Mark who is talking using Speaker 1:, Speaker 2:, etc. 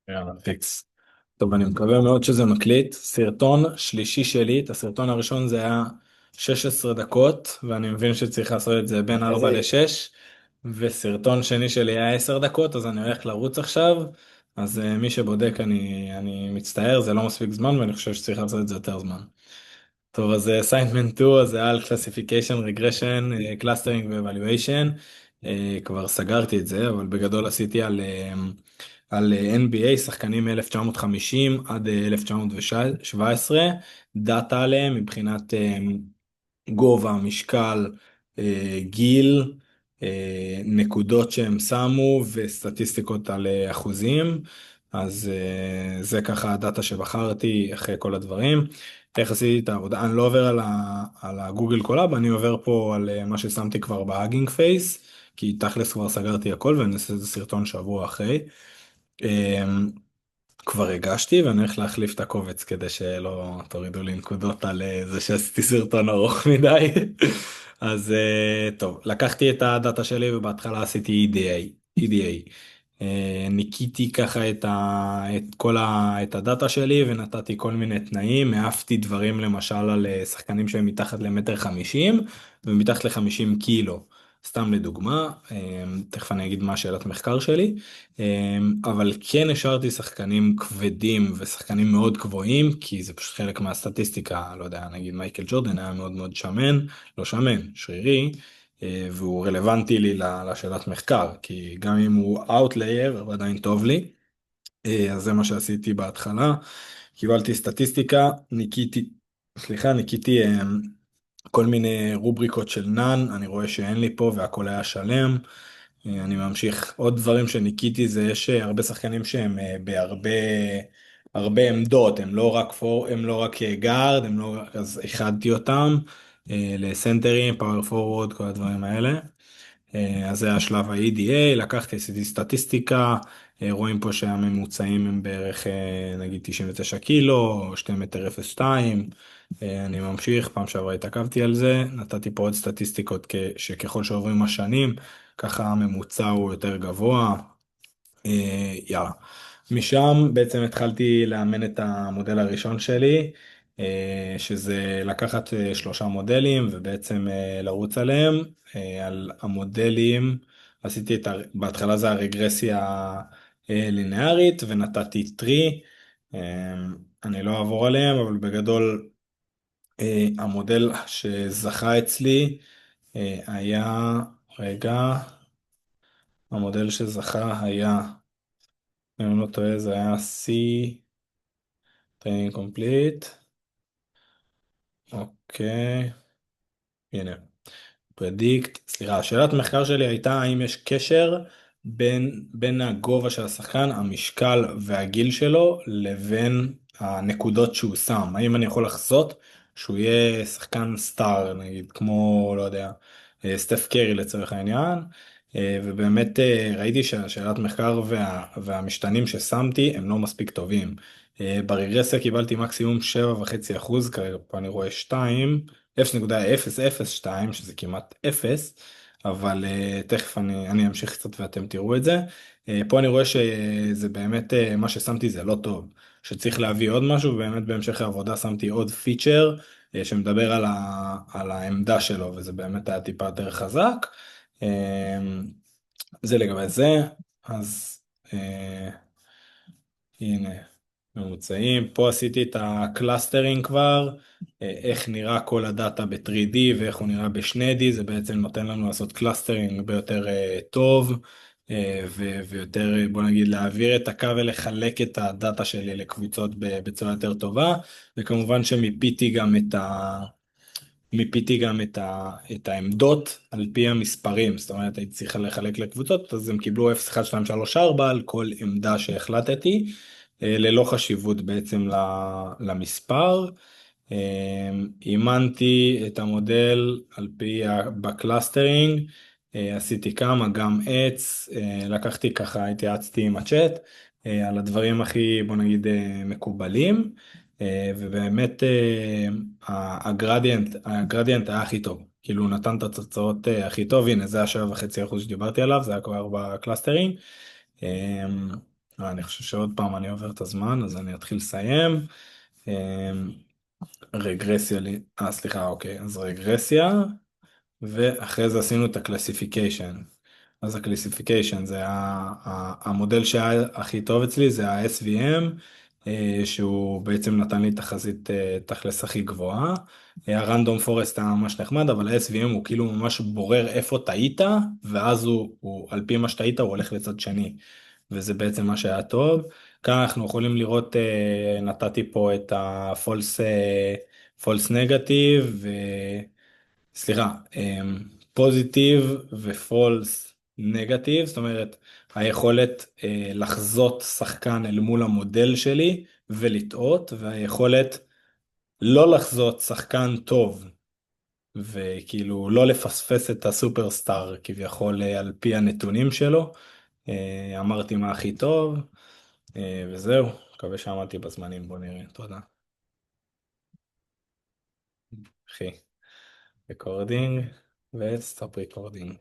Speaker 1: יאללה, פיקס. טוב, אני מקווה מאוד שזה מקליט. סרטון שלישי שלי, את הסרטון הראשון זה היה 16 דקות, ואני מבין שצריך לעשות את זה בין 4
Speaker 2: איזה,
Speaker 1: ל-6, וסרטון שני שלי היה 10 דקות, אז אני הולך לרוץ עכשיו. אז מי שבודק, אני מצטער, זה לא מספיק זמן, ואני חושב שצריך לעשות את זה יותר זמן. טוב, אז assignment 2, אז זה היה על classification, regression, clustering ו-evaluation. כבר סגרתי את זה, אבל בגדול עשיתי על NBA, שחקנים מ-1950 עד 1917, דאטה עליהם מבחינת גובה, משקל, גיל, נקודות שהם שמו וסטטיסטיקות על אחוזים. אז זה ככה הדאטה שבחרתי אחרי כל הדברים. איך עשיתי את העבודה? אני לא עובר על הגוגל קולאב, אני עובר פה על מה ששמתי כבר בהאגינג פייס, כי תכלס כבר סגרתי הכל ואני אעשה את זה סרטון שבוע אחרי. אמ, כבר הגשתי ואני הולך להחליף את הקובץ כדי שלא תורידו לי נקודות על זה שעשיתי סרטון ארוך מדי. אז טוב, לקחתי את הדאטה שלי ובהתחלה עשיתי EDA. ניקיתי ככה את הדאטה שלי ונתתי כל מיני תנאים, העפתי דברים למשל על שחקנים שהם מתחת למטר 50 ומתחת ל-50 קילו. סתם לדוגמה, תכף אני אגיד מה השאלת מחקר שלי. אבל כן השארתי שחקנים כבדים ושחקנים מאוד גבוהים, כי זה פשוט חלק מהסטטיסטיקה, לא יודע, נגיד מייקל ג'ורדן היה מאוד מאוד שמן, לא שמן, שרירי, והוא רלוונטי לי לשאלת מחקר, כי גם אם הוא Outlier, הוא עדיין טוב לי. אז זה מה שעשיתי בהתחלה, קיבלתי סטטיסטיקה, ניקיתי כל מיני רובריקות של נאן, אני רואה שאין לי פה והכל היה שלם. אני ממשיך. עוד דברים שניקיתי זה יש הרבה שחקנים שהם בהרבה עמדות, הם לא רק גארד, הם לא, אז איחדתי אותם לסנטרים, פאוור פורוורד, כל הדברים האלה. אז זה השלב ה-EDA, לקחתי, עשיתי סטטיסטיקה, רואים פה שהממוצעים הם בערך נגיד 99 קילו, 2 מטר 02, אני ממשיך, פעם שעברה התעכבתי על זה, נתתי פה עוד סטטיסטיקות שככל שעוברים השנים, ככה הממוצע הוא יותר גבוה, יאללה. משם בעצם התחלתי לאמן את המודל הראשון שלי, שזה לקחת שלושה מודלים ובעצם לרוץ עליהם. על המודלים עשיתי בהתחלה זה הרגרסיה ליניארית ונתתי טרי. אני לא אעבור עליהם, אבל בגדול המודל שזכה אצלי היה, רגע, המודל שזכה היה, אם אני לא טועה זה היה C, training complete, אוקיי, הנה, פרדיקט, סליחה, שאלת מחקר שלי הייתה האם יש קשר בין הגובה של השחקן, המשקל והגיל שלו, לבין הנקודות שהוא שם. האם אני יכול לחזות שהוא יהיה שחקן סטאר, נגיד, כמו, לא יודע, סטף קרי לצורך העניין, ובאמת ראיתי שהשאלת מחקר והמשתנים ששמתי הם לא מספיק טובים. ברגרסיה קיבלתי מקסימום 7.5%, כרגע פה אני רואה 2, 0.002 שזה כמעט 0, אבל תכף אני אמשיך קצת ואתם תראו את זה. פה אני רואה שזה באמת מה ששמתי זה לא טוב, שצריך להביא עוד משהו, ובאמת בהמשך העבודה שמתי עוד פיצ'ר שמדבר על העמדה שלו, וזה באמת היה טיפה יותר חזק. אה, זה לגבי זה, אז הנה. ממוצעים, פה עשיתי את הקלאסטרינג כבר, איך נראה כל הדאטה ב-3D ואיך הוא נראה ב-2D, זה בעצם נותן לנו לעשות קלאסטרינג הרבה יותר טוב, ויותר, בוא נגיד, להעביר את הקו ולחלק את הדאטה שלי לקבוצות בצורה יותר טובה, וכמובן שמיפיתי גם את העמדות על פי המספרים, זאת אומרת הייתי צריך לחלק לקבוצות, אז הם קיבלו 0, 1, 2, 3, 4 על כל עמדה שהחלטתי, ללא חשיבות בעצם למספר. אימנתי את המודל על פי בקלאסטרינג, עשיתי כמה, גם עץ, לקחתי ככה, התייעצתי עם הצ'אט על הדברים הכי, בוא נגיד, מקובלים, ובאמת הגרדיאנט היה הכי טוב, כאילו הוא נתן את התוצאות הכי טוב, הנה זה ה7.5% שדיברתי עליו, זה היה כבר בקלאסטרינג. אני חושב שעוד פעם אני עובר את הזמן, אז אני אתחיל לסיים. רגרסיה, סליחה, אוקיי, אז רגרסיה, ואחרי זה עשינו את הקלסיפיקיישן. אז הקלסיפיקיישן זה המודל שהיה הכי טוב אצלי, זה ה-SVM, שהוא בעצם נתן לי תחזית תכלס הכי גבוהה. הרנדום פורסט היה ממש נחמד, אבל ה-SVM הוא כאילו ממש בורר איפה טעית, ואז על פי מה שטעית הוא הולך לצד שני. וזה בעצם מה שהיה טוב. כאן אנחנו יכולים לראות, נתתי פה את ה-false false negative, סליחה, פוזיטיב ופולס נגטיב, זאת אומרת, היכולת לחזות שחקן אל מול המודל שלי ולטעות, והיכולת לא לחזות שחקן טוב, וכאילו לא לפספס את הסופרסטאר כביכול על פי הנתונים שלו. אמרתי מה הכי טוב, וזהו, מקווה שעמדתי בזמנים, בוא נראה, תודה. אחי, ריקורדינג וסטופ ריקורדינג.